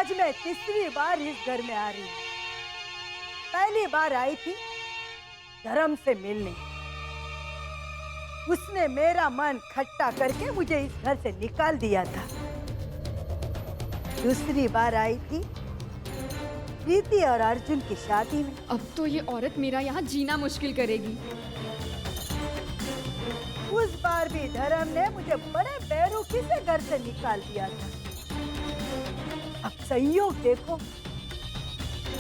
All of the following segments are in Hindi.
आज मैं तीसरी बार इस घर में आ रही हूँ। पहली बार आई थी धर्म से मिलने। उसने मेरा मन खट्टा करके मुझे इस घर से निकाल दिया था। दूसरी बार आई थी प्रीति और अर्जुन की शादी में। अब तो ये औरत मेरा यहाँ जीना मुश्किल करेगी। उस बार भी धर्म ने मुझे बड़े बेरुखी से घर से निकाल दिया था। अब संयोग देखो,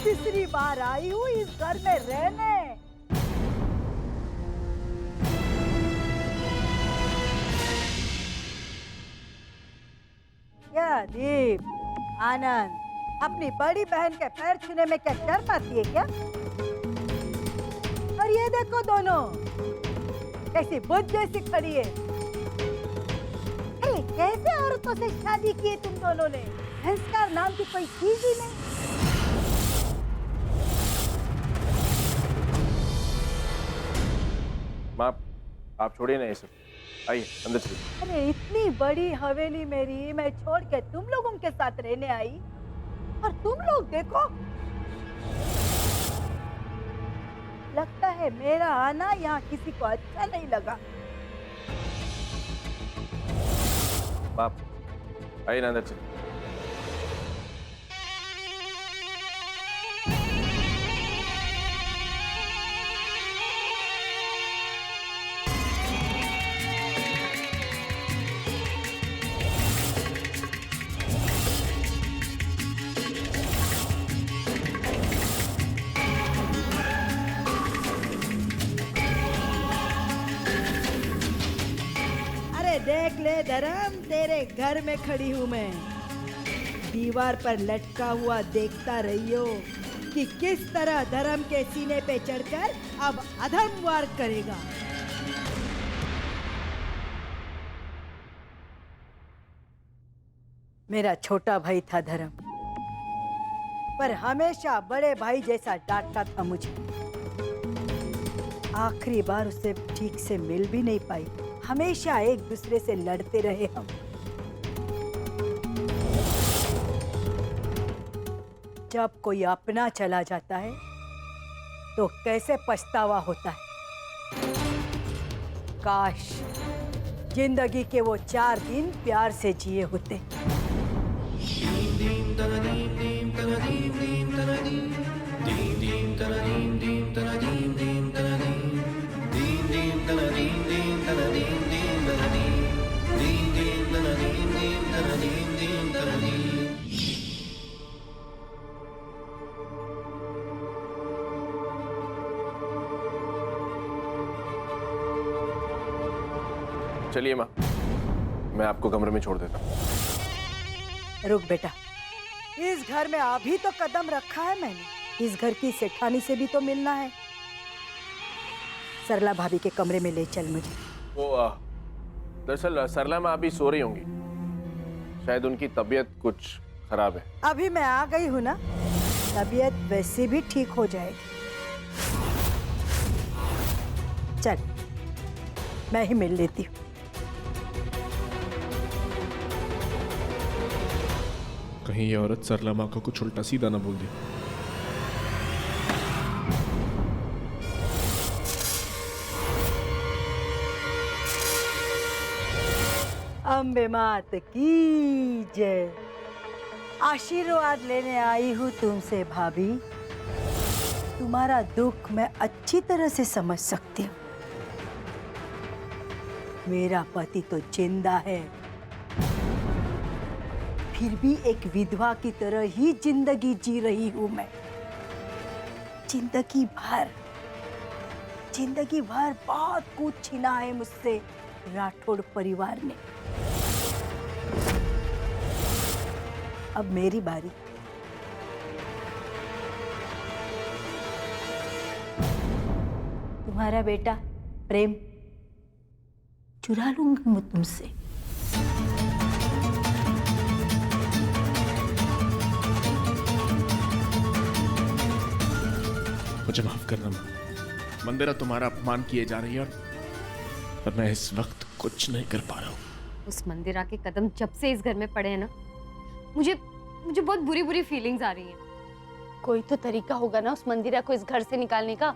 तीसरी बार आई हूँ इस घर में रहने। क्या दीप, आनंद, अपनी बड़ी बहन के पैर छूने में क्या शर्म आती है क्या? और ये देखो दोनों कैसी बुद्ध जैसी खड़ी है। अरे कैसे औरतों से शादी की है तुम दोनों ने? संस्कार नाम की कोई चीज ही नहीं। माँ, आप छोड़िए ना ये सब, आइए अंदर चलिए। अरे इतनी बड़ी हवेली मेरी मैं छोड़ के तुम लोगों के साथ रहने आई, और तुम लोग देखो, लगता है मेरा आना यहाँ किसी को अच्छा नहीं लगा। बाप, आइए ना अंदर चलिए। देख ले धर्म, तेरे घर में खड़ी हूँ मैं। दीवार पर लटका हुआ देखता रहियो कि किस तरह धर्म के सीने पे चढ़कर अब अधम वार करेगा। मेरा छोटा भाई था धर्म, पर हमेशा बड़े भाई जैसा डांटता था मुझे। आखिरी बार उससे ठीक से मिल भी नहीं पाई। हमेशा एक दूसरे से लड़ते रहे हम। जब कोई अपना चला जाता है तो कैसे पछतावा होता है। काश जिंदगी के वो 4 दिन प्यार से जिए होते। चलिए माँ, मैं आपको कमरे में छोड़ देता हूँ। रुक बेटा, इस घर में अभी तो कदम रखा है मैंने। इस घर की सेठानी से भी तो मिलना है। सरला भाभी के कमरे में ले चल मुझे। वो दरअसल सरला माँ अभी सो रही होंगी, शायद उनकी तबीयत कुछ खराब है। अभी मैं आ गई हूँ ना, तबीयत वैसे भी ठीक हो जाएगी। चल मैं ही मिल लेती हूँ। कहीं ये औरत सरला माँ को कुछ उल्टा सीधा ना बोल दे। अम्बे मात की जय। आशीर्वाद लेने आई हूँ तुमसे भाभी। तुम्हारा दुख मैं अच्छी तरह से समझ सकती हूँ। मेरा पति तो जिंदा है, फिर भी एक विधवा की तरह ही जिंदगी जी रही हूँ मैं। जिंदगी भर बहुत कुछ छीना है मुझसे राठौड़ परिवार ने। अब मेरी बारी। तुम्हारा बेटा प्रेम चुरा लूंगी मैं तुमसे। मुझे माफ करना माँ, मंदिरा तुम्हारा अपमान किए जा रही है और मैं इस वक्त कुछ नहीं कर पा रहा हूँ। उस मंदिरा के कदम जब से इस घर में पड़े हैं ना, मुझे मुझे बहुत बुरी बुरी फीलिंग्स आ रही हैं। कोई तो तरीका होगा ना उस मंदिरा को इस घर से निकालने का।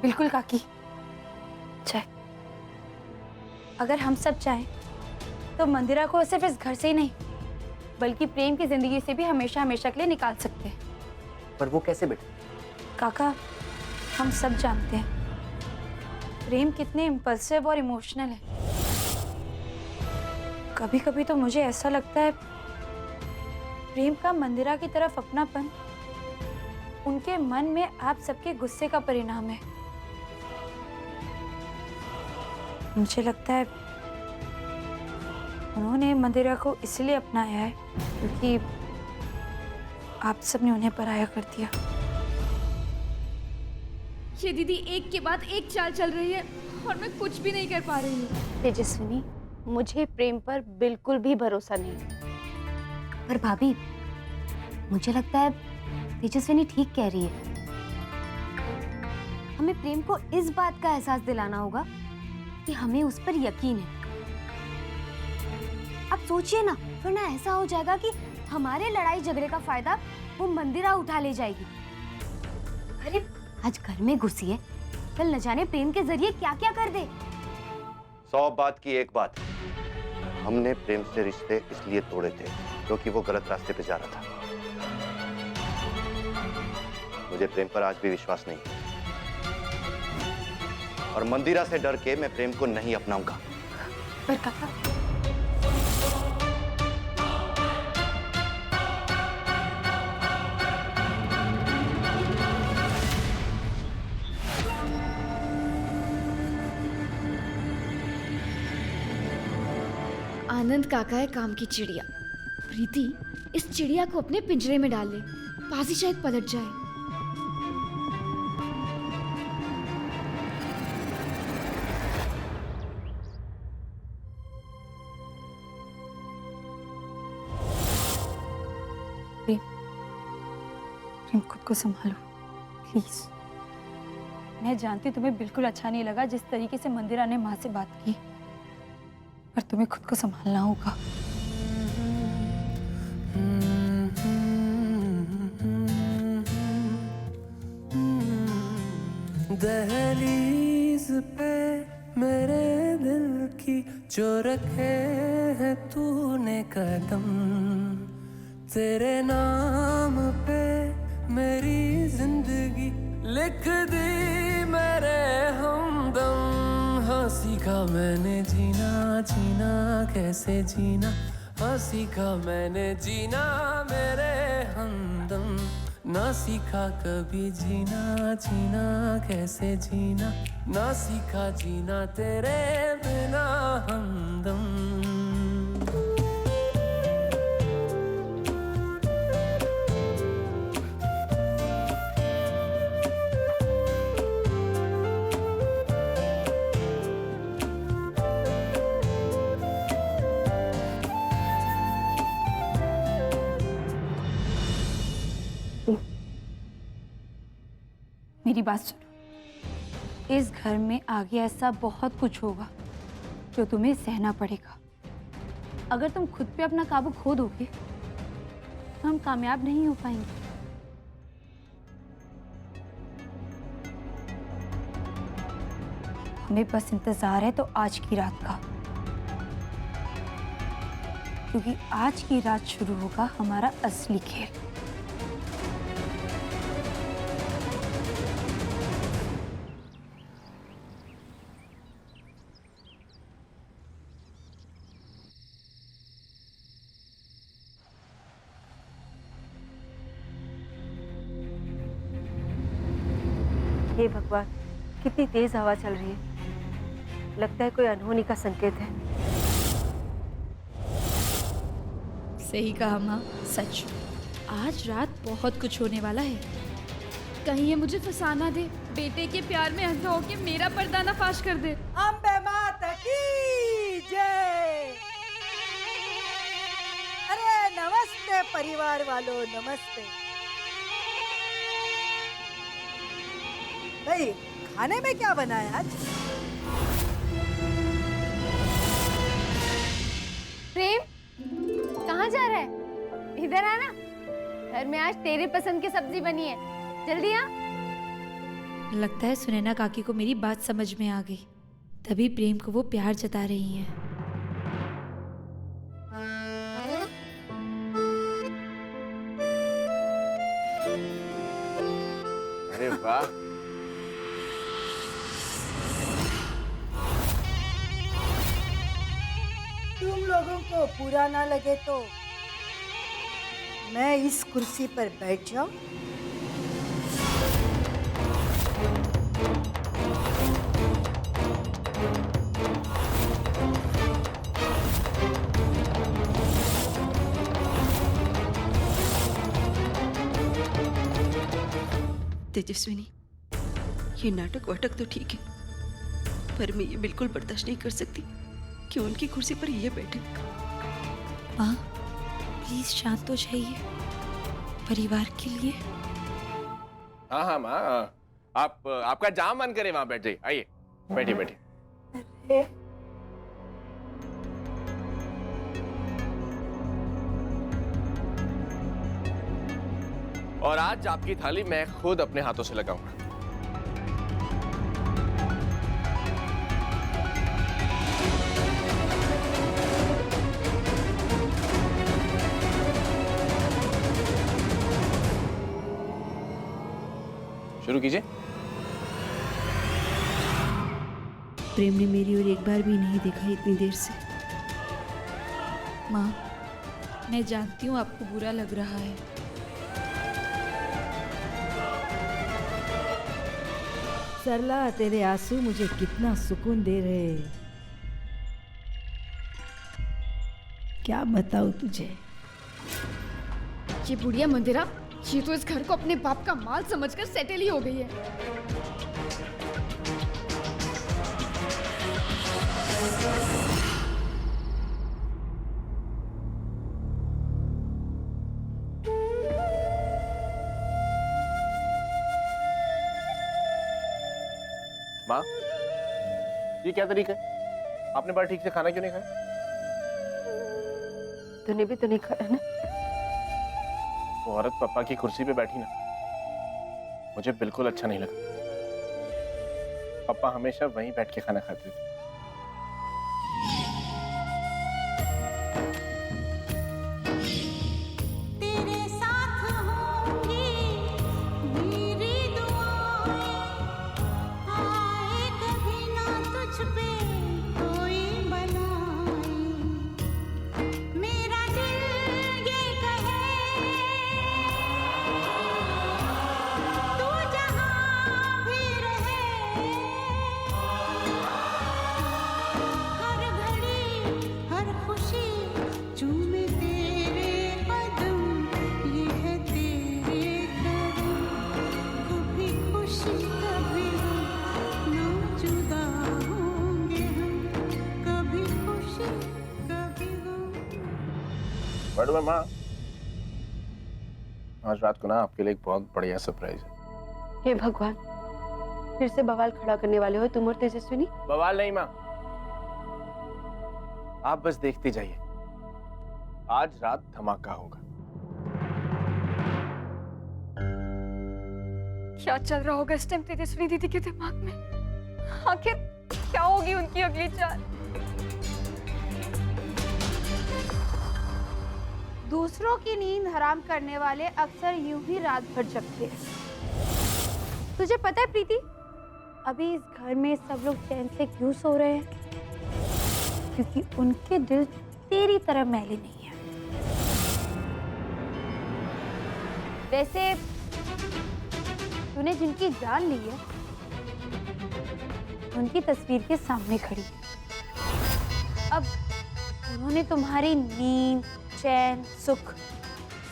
बिल्कुल काकी, चाहे अगर हम सब चाहें तो मंदिरा को सिर्फ इस घर से ही नहीं बल्कि प्रेम की जिंदगी से भी हमेशा हमेशा के लिए निकाल सकते हैं। पर वो कैसे बेटा? काका, हम सब जानते हैं प्रेम कितने इम्पल्सिव और इमोशनल है। कभी कभी तो मुझे ऐसा लगता है प्रेम का मंदिरा की तरफ अपनापन उनके मन में आप सबके गुस्से का परिणाम है। मुझे लगता है उन्होंने मंदिरा को इसलिए अपनाया है क्योंकि आप सबने उन्हें पराया कर दिया। ये दीदी एक के बाद एक चाल चल रही है और मैं कुछ भी नहीं कर पा रही हूँ। तेजस्विनी, मुझे प्रेम पर बिल्कुल भी भरोसा नहीं। पर भाभी, मुझे लगता है तेजस्विनी ठीक कह रही है। हमें प्रेम को इस बात का एहसास दिलाना होगा कि हमें उस पर यकीन है। अब सोचिए ना, वरना ऐसा हो जाएगा कि हमारे लड़ाई झगड़े का फायदा वो मंदिरा उठा ले जाएगी। अरे आज घर में घुसी है, कल न जाने प्रेम के जरिए क्या क्या कर दे। 100 बात की एक बात, हमने प्रेम से रिश्ते इसलिए तोड़े थे क्योंकि वो गलत रास्ते पे जा रहा था। मुझे प्रेम पर आज भी विश्वास नहीं है और मंदिरा से डर के मैं प्रेम को नहीं अपनाऊंगा। पर काका, आनंद काका है काम की चिड़िया। प्रीति इस चिड़िया को अपने पिंजरे में डाल ले, बाजी शायद पलट जाए। प्रेम, खुद को संभालो प्लीज। मैं जानती तुम्हें बिल्कुल अच्छा नहीं लगा जिस तरीके से मंदिरा ने माँ से बात की, पर तुम्हें खुद को संभालना होगा। दहलीज पे मेरे दिल की जो रखे है तूने कदम, तेरे नाम पे मेरी जिंदगी लिख दी मेरे हमदम। हाँ सीखा मैंने जीना, जीना कैसे जीना, हाँ सीखा मैंने जीना मेरे हमदम। ना सीखा कभी जीना, जीना कैसे जीना, ना सीखा जीना तेरे बिना हमदम। मेरी बात सुनो, इस घर में आगे ऐसा बहुत कुछ होगा जो तुम्हें सहना पड़ेगा। अगर तुम खुद पे अपना काबू खो दोगे तो हम कामयाब नहीं हो पाएंगे। हमें बस इंतजार है तो आज की रात का, क्योंकि आज की रात शुरू होगा हमारा असली खेल। हे भगवान, कितनी तेज हवा चल रही है। लगता है कोई अनहोनी का संकेत है। सही कहा माँ, सच। आज रात बहुत कुछ होने वाला है। कहीं ये मुझे फंसा ना दे, बेटे के प्यार में अंधा होके मेरा पर्दा फाश कर दे। अम्बे माता की जय। अरे नमस्ते परिवार वालों, नमस्ते। भाई खाने में क्या बना है आज? प्रेम, कहाँ जा रहा है? इधर आना। घर में आज तेरी पसंद की सब्जी बनी है, जल्दी आ। लगता है सुनैना काकी को मेरी बात समझ में आ गई, तभी प्रेम को वो प्यार जता रही हैं। अरे वाह, तुम लोगों को बुरा ना लगे तो मैं इस कुर्सी पर बैठ जाऊं? तेजस्विनी, ये नाटक वाटक तो ठीक है, पर मैं ये बिल्कुल बर्दाश्त नहीं कर सकती कि उनकी कुर्सी पर ये बैठे। माँ प्लीज शांत हो जाइए, परिवार के लिए। हाँ हाँ माँ, आप आपका जहाँ मन करे वहां बैठ जाइए। आइए, बैठिए बैठिए। और आज आपकी थाली मैं खुद अपने हाथों से लगाऊंगा। शुरू कीजिए। प्रेम ने मेरी ओर एक बार भी नहीं देखा इतनी देर से। माँ मैं जानती हूँ आपको बुरा लग रहा है, सरला, तेरे आंसू मुझे कितना सुकून दे रहे हैं। क्या बताऊं तुझे। ये बुढ़िया मंदिरा, ये तो इस घर को अपने बाप का माल समझकर सेटल ही हो गई है। माँ, ये क्या तरीका है? आपने बार ठीक से खाना क्यों नहीं खाया? तूने भी तो नहीं खाया ना। वो औरत पापा की कुर्सी पे बैठी ना, मुझे बिल्कुल अच्छा नहीं लगा। पापा हमेशा वहीं बैठ के खाना खाते थे। बट माँ, आज रात को ना आपके लिए एक बहुत बढ़िया सरप्राइज है। हे भगवान, फिर से बवाल खड़ा करने वाले हो तुम और तेजस्विनी। बवाल नहीं माँ, आप बस देखते जाइए, आज रात धमाका होगा। क्या चल रहा होगा इस टाइम तेजस्विनी दीदी के दिमाग में? आखिर क्या होगी उनकी अगली चाल? दूसरों की नींद हराम करने वाले अक्सर यूं ही रात भर जगते हैं। तुझे पता है प्रीति, अभी इस घर में सब लोग चैन से क्यों सो रहे हैं? क्योंकि उनके दिल तेरी तरह मैले नहीं है। वैसे तूने जिनकी जान ली है, उनकी तस्वीर के सामने खड़ी है। अब उन्होंने तुम्हारी नींद, चैन, सुख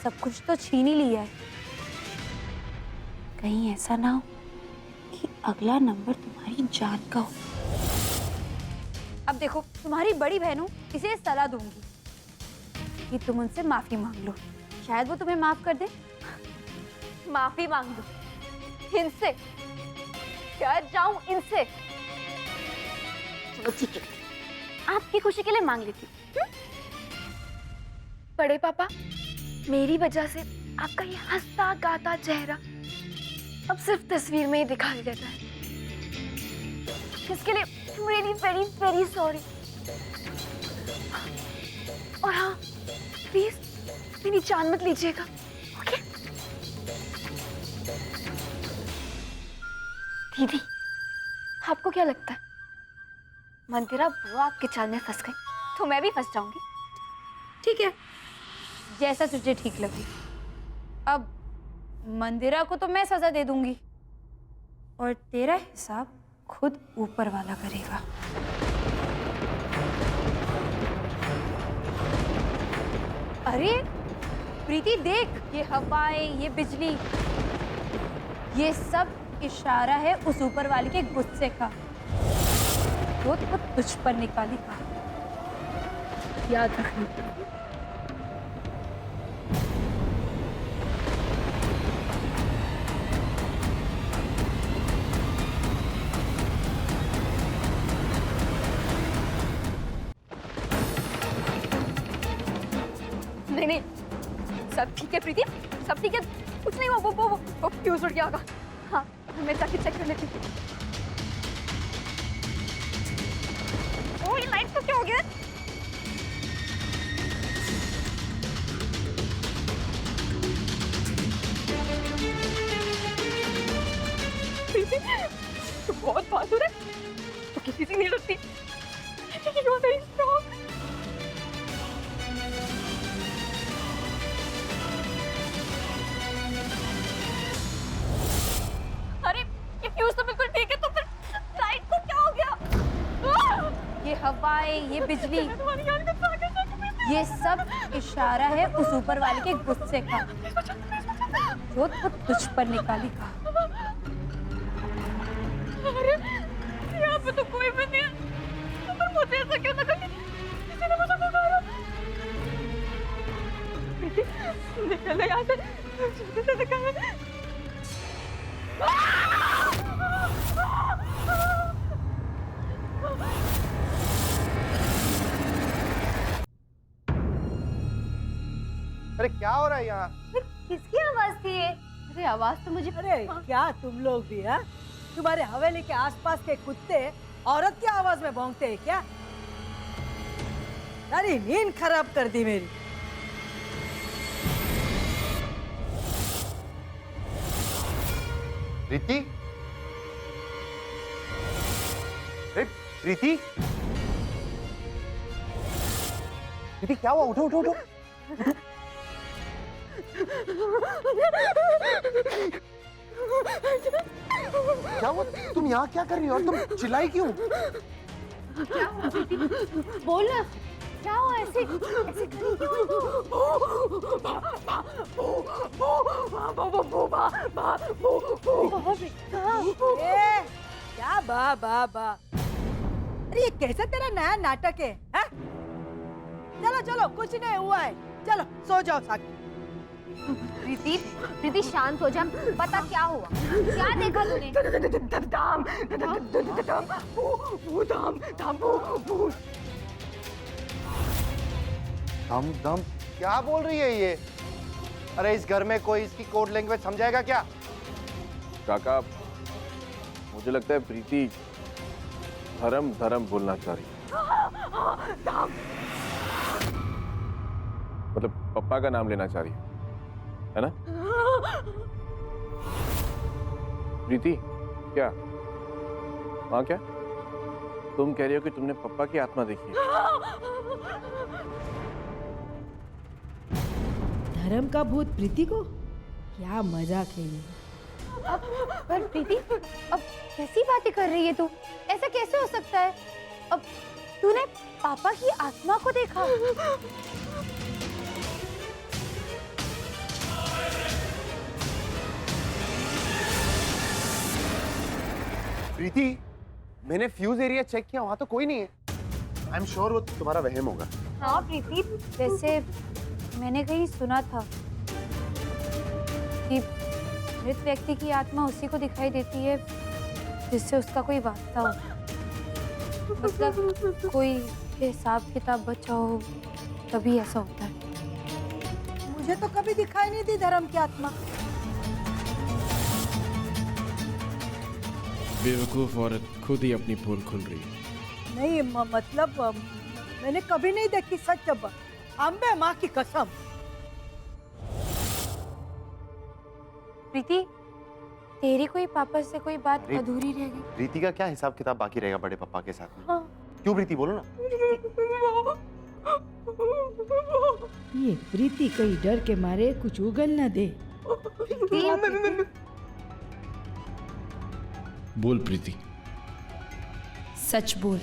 सब कुछ तो छीन ही लिया है। कहीं ऐसा ना हो कि अगला नंबर तुम्हारी जान का हो। अब देखो, तुम्हारी बड़ी बहन हूं, इसे सलाह दूंगी कि तुम उनसे माफी मांग लो, शायद वो तुम्हें माफ कर दे। माफी मांग दो इनसे? क्या जाऊं इनसे? चलो ठीक है, आपकी खुशी के लिए मांग लेती हूँ। बड़े पापा, मेरी वजह से आपका ये हंसता गाता चेहरा अब सिर्फ तस्वीर में ही दिखाई देता है। इसके लिए रियली वेरी वेरी सॉरी। और हाँ, प्लीज मेरी जान मत लीजिएगा, ओके? दीदी, आपको क्या लगता है मंदिरा बुआ आपके चाल में फंस गई तो मैं भी फंस जाऊंगी? ठीक है, जैसा तुझे ठीक लगे। अब मंदिरा को तो मैं सजा दे दूंगी और तेरा हिसाब खुद ऊपर वाला करेगा। अरे प्रीति देख, ये हवाएं, ये बिजली, ये सब इशारा है उस ऊपर वाले के गुस्से का, वो तो तुझ पर निकाली का। याद रखना। नहीं नहीं, सब ठीक है प्रीति, सब ठीक है, कुछ नहीं हुआ। वो फ्यूज उड़ गया होगा। हाँ, मैं जाके चेक कर लेती हूँ। ओ, ये लाइट तो क्या हो गया? प्रीति, तू बहुत बहादुर है, तो किसी से नहीं डरती। You are very strong. अरे ये फ्यूज तो बिल्कुल ठीक है, तो फिर लाइट को क्या हो गया? ये हवाएं, ये बिजली, ये सब इशारा है उस ऊपर वाले के गुस्से का, जो तो तुझ पर निकाली का। अरे यहाँ पे तो कोई भी नहीं है, पर मुझे ऐसा क्यों लगा कि किसी ने मुझे पुकारा? निकल यहाँ से, जल्दी से निकल। अरे क्या हो रहा है यहाँ? किसकी आवाज थी ये? अरे आवाज तो मुझे। अरे क्या तुम लोग भी, हाँ? तुम्हारे हवेली के आसपास के कुत्ते औरत की आवाज में भौंकते हैं क्या? सारी नींद खराब कर दी मेरी। प्रीति? प्रीति? प्रीति क्या हुआ? उठो उठो उठो। क्या हुआ? तुम यहाँ क्या कर रही हो और तुम चिल्लाई क्यों? क्या हुआ प्रीति? बोल ना, क्या हुआ? ऐसे ऐसे खड़ी क्यों? क्या बा बा बा? अरे ये कैसा तेरा नया नाटक है, हाँ? चलो चलो, कुछ नहीं हुआ है, चलो सो जाओ साकी। प्रीति, प्रीति शांत हो जा, पता क्या हुआ? क्या देखा तूने? दम दम क्या बोल रही है ये? अरे इस घर में कोई इसकी कोड लैंग्वेज समझाएगा क्या? काका, मुझे लगता है प्रीति धर्म धर्म बोलना चाह रही है। मतलब पप्पा का नाम लेना चाह रही है ना? प्रीति क्या? हाँ क्या? तुम कह रही हो कि तुमने पप्पा की आत्मा देखी है? धर्म का भूत प्रीति को? क्या मजाक है ये। पर प्रीति, अब कैसी बातें कर रही है तू? ऐसा कैसे हो सकता है? अब तूने पापा की आत्मा को देखा? प्रीति, मैंने फ्यूज एरिया चेक किया, वहां तो कोई नहीं है। आई एम श्योर वो तुम्हारा वहम होगा। हाँ प्रीति, वैसे मैंने कहीं सुना था कि मृत व्यक्ति की आत्मा उसी को दिखाई देती है जिससे उसका कोई वास्ता हो, मतलब कोई हिसाब किताब बचा हो, तभी ऐसा होता है। मुझे तो कभी दिखाई नहीं दी धर्म की आत्मा। बेवकूफ औरत खुद ही अपनी पोल खुल रही है। नहीं मतलब मैंने कभी नहीं देखी, सच अम्बे माँ की कसम। प्रीति, तेरी कोई पापा से कोई बात अरे, अधूरी रह गई? प्रीति का क्या हिसाब किताब बाकी रहेगा बड़े पापा के साथ में? हाँ। क्यों प्रीति, बोलो ना। ये प्रीति कहीं डर के मारे कुछ उगल न दे। बोल प्रीति। सच बोल।